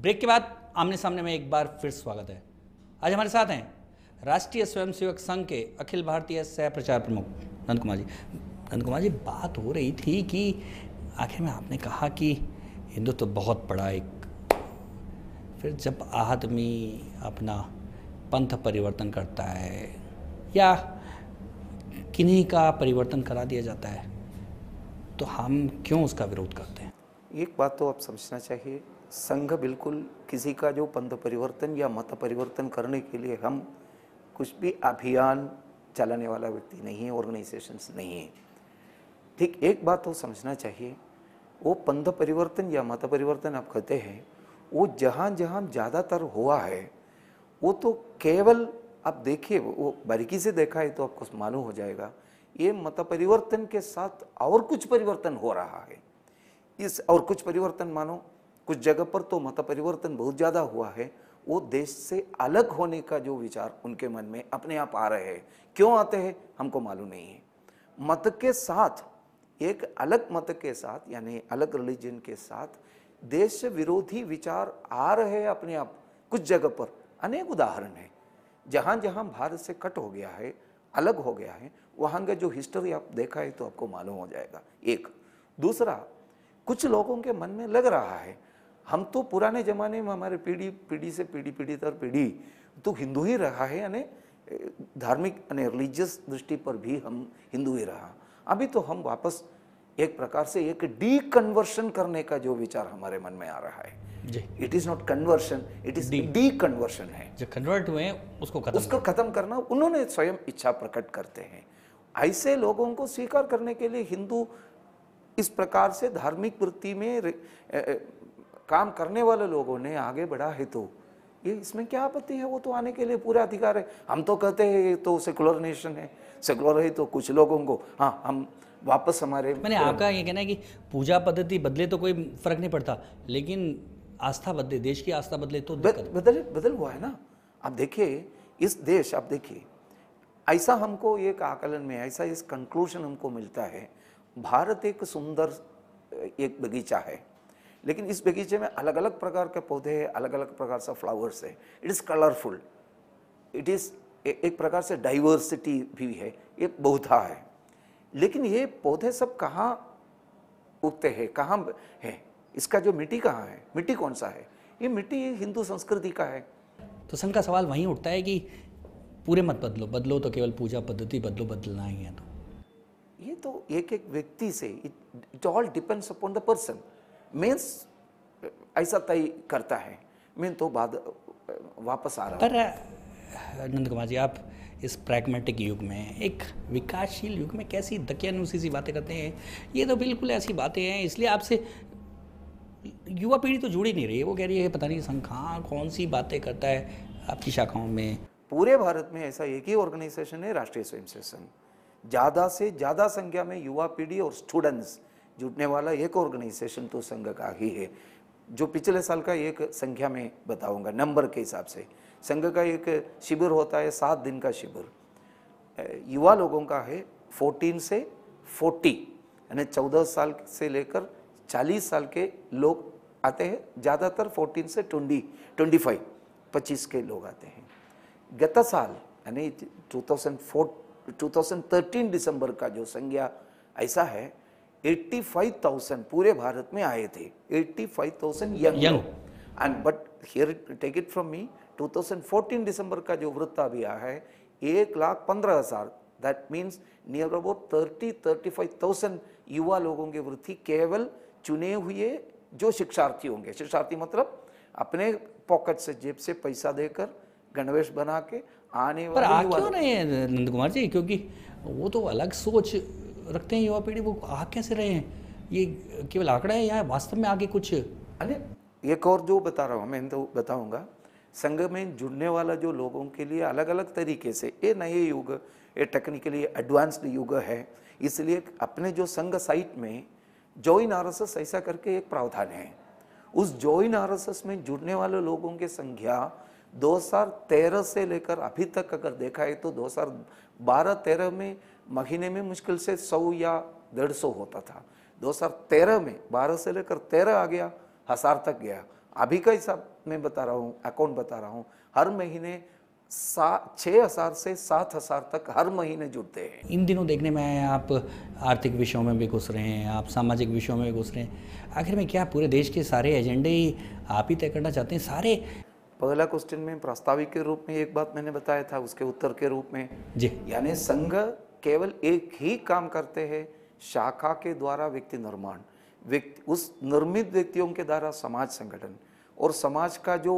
Break के बाद आमने सामने में एक बार फिर स्वागत है। आज हमारे साथ हैं राष्ट्रीय स्वयंसेवक संघ के अखिल भारतीय सह प्रचार प्रमुख नंद कुमार जी। नंद कुमार जी, बात हो रही थी कि आखिर में आपने कहा कि हिंदुत्व तो बहुत बड़ा एक, फिर जब आदमी अपना पंथ परिवर्तन करता है या किन्हीं का परिवर्तन करा दिया जाता है तो हम क्यों उसका विरोध करते हैं? एक बात तो आप समझना चाहिए, संघ बिल्कुल किसी का जो पंथ परिवर्तन या मत परिवर्तन करने के लिए हम कुछ भी अभियान चलाने वाला व्यक्ति नहीं है, ऑर्गेनाइजेशंस नहीं है। ठीक, एक बात तो समझना चाहिए, वो पंथ परिवर्तन या मत परिवर्तन आप कहते हैं, वो जहाँ जहाँ ज़्यादातर हुआ है वो तो केवल आप देखिए, वो बारीकी से देखा है तो आपको मालूम हो जाएगा, ये मत परिवर्तन के साथ और कुछ परिवर्तन हो रहा है। इस और कुछ परिवर्तन मानो कुछ जगह पर तो मत परिवर्तन बहुत ज़्यादा हुआ है, वो देश से अलग होने का जो विचार उनके मन में अपने आप आ रहे हैं। क्यों आते हैं हमको मालूम नहीं है। मत के साथ, एक अलग मत के साथ यानी अलग रिलीजन के साथ देश विरोधी विचार आ रहे हैं अपने आप। कुछ जगह पर अनेक उदाहरण हैं जहाँ जहाँ भारत से कट हो गया है, अलग हो गया है, वहाँ का जो हिस्ट्री आप देखा है तो आपको मालूम हो जाएगा। एक दूसरा, कुछ लोगों के मन में लग रहा है हम तो पुराने ज़माने में हमारे पीढ़ी से पीढ़ी दर पीढ़ी तो हिंदू ही रहा है, यानी धार्मिक यानी रिलीजियस दृष्टि पर भी हम हिंदू ही रहा। अभी तो हम वापस एक प्रकार से एक डी कन्वर्शन करने का जो विचार हमारे मन में आ रहा है। It is not conversion, it is D conversion है। जो कन्वर्ट हुए हैं उसको खत्म करना उन्होंने स्वयं इच्छा प्रकट करते हैं। ऐसे लोगों को स्वीकार करने के लिए हिंदू इस प्रकार से धार्मिक वृत्ति में काम करने वाले लोगों ने आगे बढ़ा है तो ये इसमें क्या आपत्ति है? वो तो आने के लिए पूरा अधिकार है। हम तो कहते हैं ये तो सेकुलर नेशन है, सेकुलर है तो कुछ लोगों को हाँ हम वापस हमारे मैंने आपका ये कहना है कि पूजा पद्धति बदले तो कोई फर्क नहीं पड़ता, लेकिन आस्था बदले, देश की आस्था बदले तो बदल हुआ है ना। आप देखिए इस देश, आप देखिए ऐसा हमको एक आकलन में ऐसा इस कंक्लूजन हमको मिलता है, भारत एक सुंदर एक बगीचा है, लेकिन इस बगीचे में अलग अलग प्रकार के पौधे हैं, अलग अलग प्रकार से फ्लावर्स है। It is colourful, it is एक प्रकार से डाइवर्सिटी भी है, ये बहुधा है। लेकिन ये पौधे सब कहाँ उगते हैं, कहाँ है? इसका जो मिट्टी कहाँ है, मिट्टी कौन सा है? ये मिट्टी हिंदू संस्कृति का है। तो संघ का सवाल वहीं उठता है कि पूरे मत बदलो तो केवल पूजा पद्धति बदलना ही है। तो ये तो एक एक व्यक्ति से, it all depends upon the person. Means ऐसा तय करता है, मीन तो बाद वापस आ रहा है। पर नंद कुमार जी, आप इस प्रैग्मेटिक युग में, एक विकासशील युग में कैसी दकियानुसी सी बातें करते हैं? ये तो बिल्कुल ऐसी बातें हैं, इसलिए आपसे युवा पीढ़ी तो जुड़ ही नहीं रही है। वो कह रही है पता नहीं संघ कौन सी बातें करता है आपकी शाखाओं में। पूरे भारत में ऐसा एक ही ऑर्गेनाइजेशन है, राष्ट्रीय स्वयंसेवक संघ। ज़्यादा से ज़्यादा संख्या में युवा पीढ़ी और स्टूडेंट्स जुटने वाला एक ऑर्गेनाइजेशन तो संघ का ही है। जो पिछले साल का एक संख्या में बताऊंगा नंबर के हिसाब से, संघ का एक शिविर होता है 7 दिन का शिविर, युवा लोगों का है 14 से 40, यानी 14 साल से लेकर 40 साल के लोग आते हैं। ज़्यादातर 14 से 25 के लोग आते हैं। गत साल यानी 2013 दिसंबर का जो संख्या ऐसा है, 85,000 पूरे भारत में आए थे, 85,000 young. And but here take it from me, 2014 दिसंबर का जो वृत्त अभी आया है 1,15,000, दैट मीन्स नियर अबाउट 35,000 युवा लोगों की वृत्ति केवल चुने हुए जो शिक्षार्थी होंगे। शिक्षार्थी मतलब अपने पॉकेट से, जेब से पैसा देकर गणवेश बना के आने वाले। पर आ क्यों रहे हैं नंद कुमार जी? क्योंकि वो तो अलग सोच रखते हैं युवा पीढ़ी, वो आ कैसे रहे हैं? ये केवल आंकड़ा है या वास्तव में आगे कुछ? अरे एक और जो बता रहा हूँ मैं तो बताऊंगा, संघ में जुड़ने वाला जो लोगों के लिए अलग अलग तरीके से, ये नए युग, ये टेक्निकली एडवांस्ड युग है, इसलिए अपने जो संघ साइट में जॉइन आरएसएस ऐसा करके एक प्रावधान है। उस जॉइन आरएसएस में जुड़ने वाले लोगों की संख्या 2013 से लेकर अभी तक अगर देखा है तो 2012-13 में महीने में मुश्किल से 100 या 150 होता था। 2013 में 12 से लेकर 13 आ गया, 1000 तक गया। अभी का हिसाब मैं बता रहा हूँ, अकाउंट बता रहा हूँ, हर महीने 6,000 से 7,000 तक हर महीने जुड़ते हैं। इन दिनों देखने में आए हैं आप आर्थिक विषयों में भी घुस रहे हैं, आप सामाजिक विषयों में भी घुस रहे हैं। आखिर में क्या पूरे देश के सारे एजेंडे ही आप ही तय करना चाहते हैं सारे? पहला क्वेश्चन में प्रास्ताविक के रूप में एक बात मैंने बताया था, उसके उत्तर के रूप में जी, यानी संघ केवल एक ही काम करते हैं, शाखा के द्वारा व्यक्ति निर्माण, व्यक्ति उस निर्मित व्यक्तियों के द्वारा समाज संगठन और समाज का जो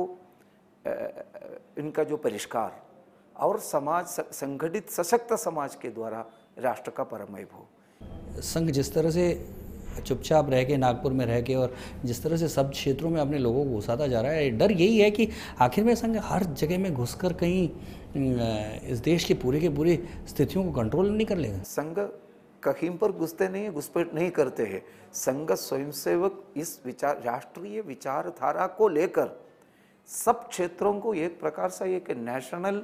इनका जो परिष्कार और समाज संगठित सशक्त समाज के द्वारा राष्ट्र का परम वैभव। संघ जिस तरह से चुपचाप रह के नागपुर में रह के और जिस तरह से सब क्षेत्रों में अपने लोगों को घुसाता जा रहा है, डर यही है कि आखिर में संघ हर जगह में घुसकर कहीं इस देश की पूरी की पूरी स्थितियों को कंट्रोल नहीं कर लेगा। संघ कहीं पर घुसते नहीं है, घुसपैठ नहीं करते हैं। संघ स्वयंसेवक इस विचार राष्ट्रीय विचारधारा को लेकर सब क्षेत्रों को एक प्रकार से एक नेशनल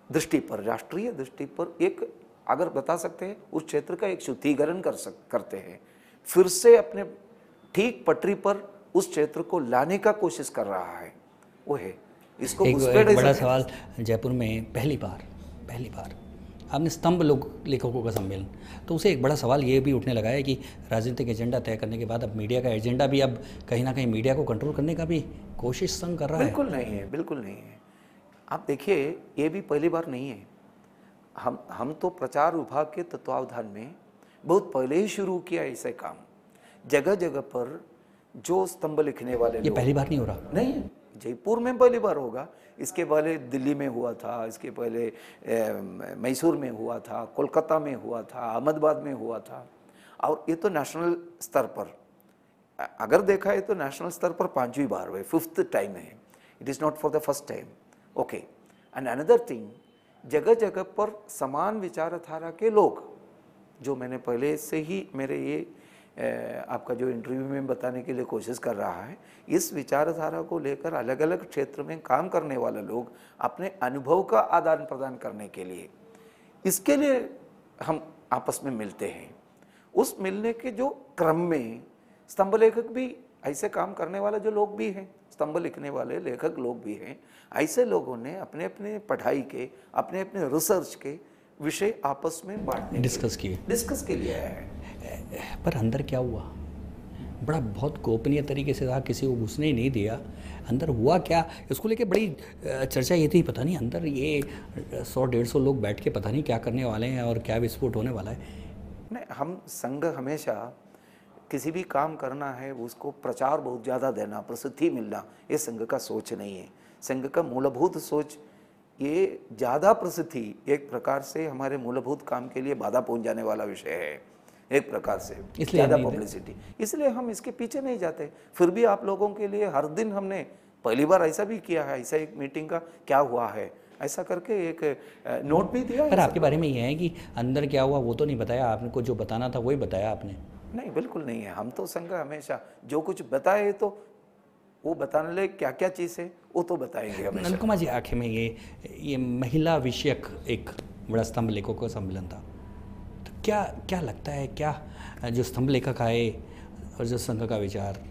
दृष्टि पर, राष्ट्रीय दृष्टि पर एक अगर बता सकते हैं उस क्षेत्र का एक शुद्धिकरण करते हैं, फिर से अपने ठीक पटरी पर उस क्षेत्र को लाने का कोशिश कर रहा है। वो है इसको एक बड़ा सवाल, जयपुर में पहली बार आपने स्तंभ लेखकों का सम्मेलन, तो उसे एक बड़ा सवाल ये भी उठने लगा है कि राजनीतिक एजेंडा तय करने के बाद अब मीडिया का एजेंडा भी अब कहीं ना कहीं मीडिया को कंट्रोल करने का भी कोशिश संघ कर रहा है। बिल्कुल नहीं है, बिल्कुल नहीं है। आप देखिए ये भी पहली बार नहीं है। हम तो प्रचार विभाग के तत्वावधान में बहुत पहले ही शुरू किया ऐसे काम। जगह जगह पर जो स्तंभ लिखने वाले ये पहली बार नहीं हो रहा, नहीं, जयपुर में पहली बार होगा। इसके पहले दिल्ली में हुआ था, इसके पहले मैसूर में हुआ था, कोलकाता में हुआ था, अहमदाबाद में हुआ था, और ये तो नेशनल स्तर पर अगर देखा है तो नेशनल स्तर पर 5वीं बार हुए, 5th टाइम है। It is not for the first time. Okay, and another thing, जगह जगह पर समान विचारधारा के लोग, जो मैंने पहले से ही मेरे ये आपका जो इंटरव्यू में बताने के लिए कोशिश कर रहा है, इस विचारधारा को लेकर अलग अलग क्षेत्र में काम करने वाले लोग अपने अनुभव का आदान प्रदान करने के लिए, इसके लिए हम आपस में मिलते हैं। उस मिलने के जो क्रम में स्तंभ लेखक भी ऐसे काम करने वाले जो लोग भी हैं, स्तंभ लिखने वाले लेखक लोग भी हैं, ऐसे लोगों ने अपने अपने पढ़ाई के, अपने अपने रिसर्च के विषय आपस में बांटने डिस्कस के लिए है। पर अंदर क्या हुआ? बड़ा बहुत गोपनीय तरीके से था, किसी को घुसने ही नहीं दिया। अंदर हुआ क्या, इसको लेके बड़ी चर्चा ये थी, पता नहीं अंदर ये 100-150 लोग बैठ के पता नहीं क्या करने वाले हैं और क्या विस्फोट होने वाला है। नहीं, हम संघ हमेशा किसी भी काम करना है उसको प्रचार बहुत ज़्यादा देना, प्रसिद्धि मिलना, ये संघ का सोच नहीं है। संघ का मूलभूत सोच ये ज़्यादा प्रसिद्धि एक प्रकार से हमारे मूलभूत काम के लिए बाधा पहुंच जाने वाला विषय है, एक प्रकार से ज़्यादा पब्लिसिटी, इसलिए हम इसके पीछे नहीं जाते। फिर भी आप लोगों के लिए हर दिन हमने पहली बार ऐसा भी किया है, ऐसा एक मीटिंग का क्या हुआ है ऐसा करके एक नोट भी दिया। पर आपके बारे में ये है कि अंदर क्या हुआ वो तो नहीं बताया आपने, को जो बताना था वही बताया आपने? नहीं, बिल्कुल नहीं है। हम तो संघ हमेशा जो कुछ बताए तो वो बताने लगे क्या क्या चीज़ है वो तो बताएंगे हमेशा। नंद कुमार जी, आखिर में ये महिला विषयक एक बड़ा स्तंभ लेखकों का सम्मेलन था, तो क्या लगता है, क्या जो स्तंभ लेखक आए और जो संघ का विचार,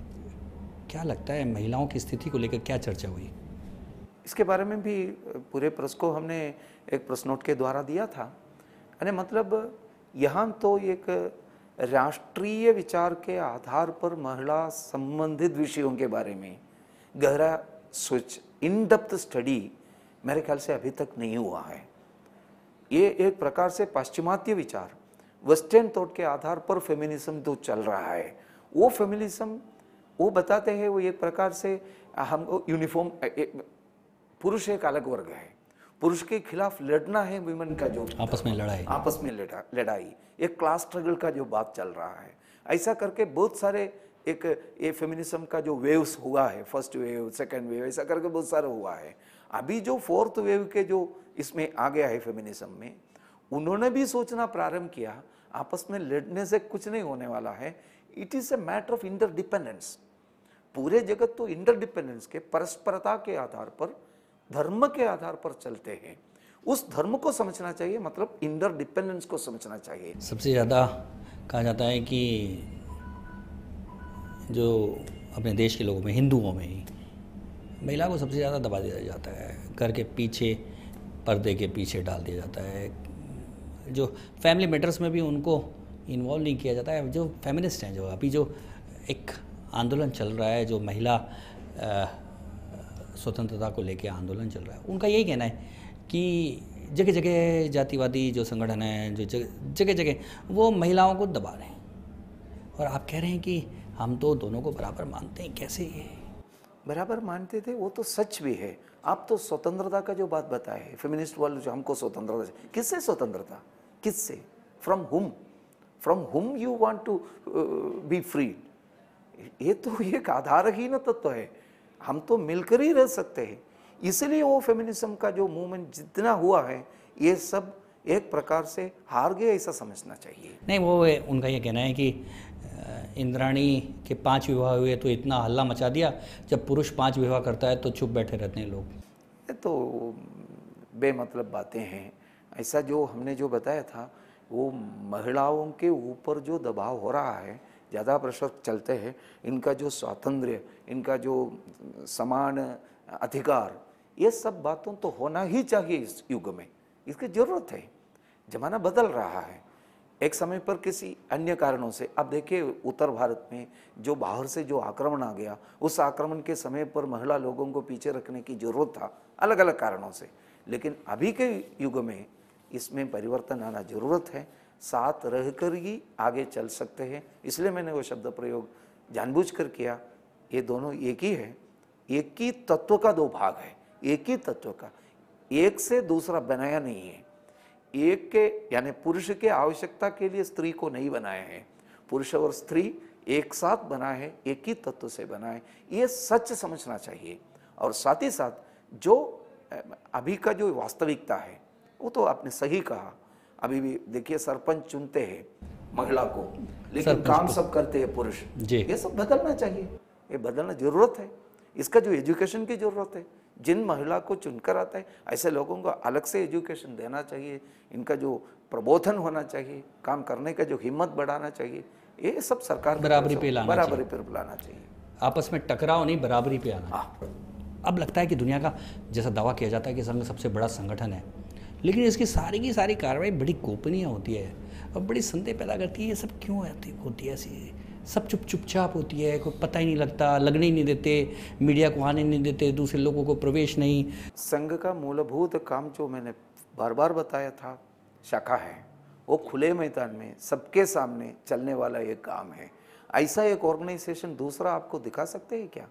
क्या लगता है महिलाओं की स्थिति को लेकर क्या चर्चा हुई? इसके बारे में भी पूरे प्रेस को हमने एक प्रेस नोट के द्वारा दिया था। यानी मतलब यहाँ तो एक राष्ट्रीय विचार के आधार पर महिला संबंधित विषयों के बारे में गहरा सोच, इन डेप्थ स्टडी मेरे ख्याल से अभी तक नहीं हुआ है। ये एक प्रकार से पाश्चिमात्य विचार, वेस्टर्न थॉट के आधार पर फेमिनिज्म तो चल रहा है। वो फेमिनिज्म वो बताते हैं वो एक प्रकार से हमको यूनिफॉर्म, पुरुष एक अलग वर्ग है, पुरुष के खिलाफ लड़ना है, वुमेन का जो आपस में लड़ाई, एक क्लास स्ट्रगल का जो बात चल रहा है, ऐसा करके बहुत सारे एक ये फेमिनिज्म का जो वेव्स हुआ है, फर्स्ट वेव, सेकंड वेव, ऐसा करके बहुत सारा हुआ है। अभी जो 4th वेव के जो इसमें आ गया है फेमिनिज्म में, उन्होंने भी सोचना प्रारंभ किया आपस में लड़ने से कुछ नहीं होने वाला है, it is a matter of interdependence. पूरे जगत तो इंटरडिपेंडेंस के, परस्परता के आधार पर, धर्म के आधार पर चलते हैं। उस धर्म को समझना चाहिए, मतलब इंटरडिपेंडेंस को समझना चाहिए। सबसे ज़्यादा कहा जाता है कि जो अपने देश के लोगों में, हिंदुओं में ही महिला को सबसे ज़्यादा दबा दिया जाता है, घर के पीछे, पर्दे के पीछे डाल दिया जाता है। जो फैमिली मैटर्स में भी उनको इन्वॉल्व नहीं किया जाता है। जो फेमिनिस्ट हैं, जो अभी जो एक आंदोलन चल रहा है, जो महिला स्वतंत्रता को लेकर आंदोलन चल रहा है, उनका यही कहना है कि जगह जगह जातिवादी जो संगठन हैं, जो जगह जगह वो महिलाओं को दबा रहे हैं। और आप कह रहे हैं कि हम तो दोनों को बराबर मानते हैं। कैसे ये बराबर मानते थे? वो तो सच भी है। आप तो स्वतंत्रता का जो बात बताए, फेमिनिस्ट वर्ल्ड जो हमको स्वतंत्रता, किससे स्वतंत्रता, किससे, from whom you want to be free? ये तो एक आधारहीन तत्व है। हम तो मिलकर ही रह सकते हैं। इसलिए वो फेमिनिज्म का जो मूवमेंट जितना हुआ है, ये सब एक प्रकार से हार गया, ऐसा समझना चाहिए। नहीं, वो उनका ये कहना है कि इंद्राणी के 5 विवाह हुए तो इतना हल्ला मचा दिया, जब पुरुष 5 विवाह करता है तो चुप बैठे रहते हैं लोग। ये तो बेमतलब बातें हैं। ऐसा जो हमने जो बताया था, वो महिलाओं के ऊपर जो दबाव हो रहा है, ज़्यादा प्रेशर चलते हैं, इनका जो स्वातंत्र्य, इनका जो समान अधिकार, ये सब बातों तो होना ही चाहिए इस युग में। इसकी ज़रूरत है। ज़माना बदल रहा है। एक समय पर किसी अन्य कारणों से, अब देखिए उत्तर भारत में जो बाहर से जो आक्रमण आ गया, उस आक्रमण के समय पर महिला लोगों को पीछे रखने की जरूरत था, अलग अलग कारणों से। लेकिन अभी के युग में इसमें परिवर्तन आना जरूरत है। साथ रहकर ही आगे चल सकते हैं। इसलिए मैंने वो शब्द प्रयोग जानबूझकर किया। ये दोनों एक ही है, एक ही तत्व का 2 भाग है, एक ही तत्व का, एक से दूसरा बनाया नहीं है। एक के यानी पुरुष के आवश्यकता के लिए स्त्री को नहीं बनाया है। पुरुष और स्त्री एक साथ बना है, एक ही तत्व से बना है। ये सच समझना चाहिए। और साथ ही साथ जो अभी का जो वास्तविकता है, वो तो आपने सही कहा। अभी भी देखिए, सरपंच चुनते हैं महिला को, लेकिन काम सब करते हैं पुरुष। ये सब बदलना चाहिए, ये बदलना जरूरत है। इसका जो एजुकेशन की जरूरत है, जिन महिला को चुनकर आता है, ऐसे लोगों को अलग से एजुकेशन देना चाहिए। इनका जो प्रबोधन होना चाहिए, काम करने का जो हिम्मत बढ़ाना चाहिए, ये सब सरकार बराबरी पे लाना चाहिए। आपस में टकराव नहीं, बराबरी पे आना। अब लगता है कि दुनिया का, जैसा दावा किया जाता है कि संघ सबसे बड़ा संगठन है, लेकिन इसकी सारी की सारी कार्रवाई बड़ी गोपनीय होती है और बड़ी संदेह पैदा करती है। ये सब क्यों होती है ऐसी? सब चुपचाप होती है, कोई पता ही नहीं लगता, लगने ही नहीं देते, मीडिया को आने नहीं देते, दूसरे लोगों को प्रवेश नहीं। संघ का मूलभूत काम जो मैंने बार बार बताया था, शाखा है, वो खुले मैदान में सबके सामने चलने वाला एक काम है। ऐसा एक ऑर्गेनाइजेशन दूसरा आपको दिखा सकते हैं क्या?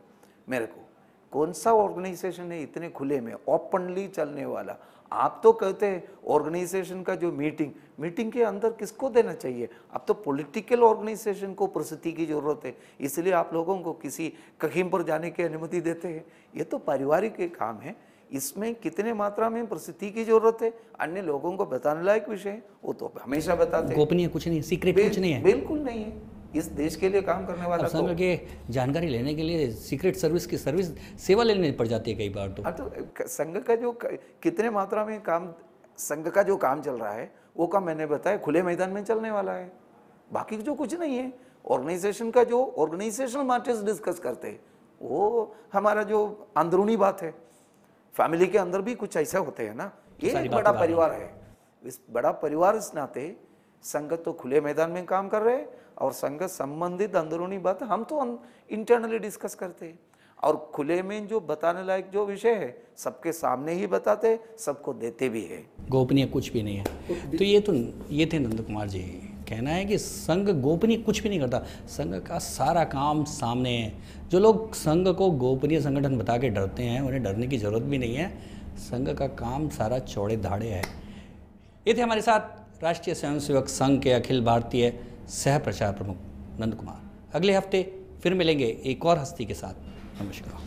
मेरे को कौन सा ऑर्गेनाइजेशन है इतने खुले में ओपनली चलने वाला? आप तो कहते हैं ऑर्गेनाइजेशन का जो मीटिंग के अंदर किसको देना चाहिए? अब तो पॉलिटिकल ऑर्गेनाइजेशन को प्रसिद्धि की जरूरत है, इसलिए आप लोगों को किसी कहीं पर जाने की अनुमति देते हैं। ये तो पारिवारिक के काम है। इसमें कितने मात्रा में प्रसिद्धि की जरूरत है, अन्य लोगों को बताने लायक विषय है, वो तो हमेशा बताते हैं। गोपनीय कुछ नहीं, सीक्रेट कुछ नहीं है, बिल्कुल नहीं है। इस देश के लिए काम करने वाला संघ के जानकारी लेने के लिए सीक्रेट सर्विस की सेवा लेनी पड़ जाती है कई बार। तो संघ का जो कितने मात्रा में काम, संघ का जो काम चल रहा है, वो काम मैंने बताया खुले मैदान में चलने वाला है। बाकी जो कुछ नहीं है, ऑर्गेनाइजेशन का जो ऑर्गेनाइजेशनल मैटर्स डिस्कस करते हैं, वो हमारा जो अंदरूनी बात है। फैमिली के अंदर भी कुछ ऐसे होते हैं ना। ये एक बड़ा परिवार है। इस बड़ा परिवार इस नाते संघ तो खुले मैदान में काम कर रहे हैं, और संघ संबंधित अंदरूनी बात हम तो इंटरनली डिस्कस करते हैं, और खुले में जो बताने लायक जो विषय है सबके सामने ही बताते, सबको देते भी है। गोपनीय कुछ भी नहीं है। तो ये थे नंद कुमार जी। कहना है कि संघ गोपनीय कुछ भी नहीं करता, संघ का सारा काम सामने है। जो लोग संघ को गोपनीय संगठन बता के डरते हैं, उन्हें डरने की जरूरत भी नहीं है। संघ का काम सारा चौड़े धाड़े है। ये थे हमारे साथ राष्ट्रीय स्वयंसेवक संघ के अखिल भारतीय सह प्रचार प्रमुख नंद कुमार। अगले हफ्ते फिर मिलेंगे एक और हस्ती के साथ। नमस्कार।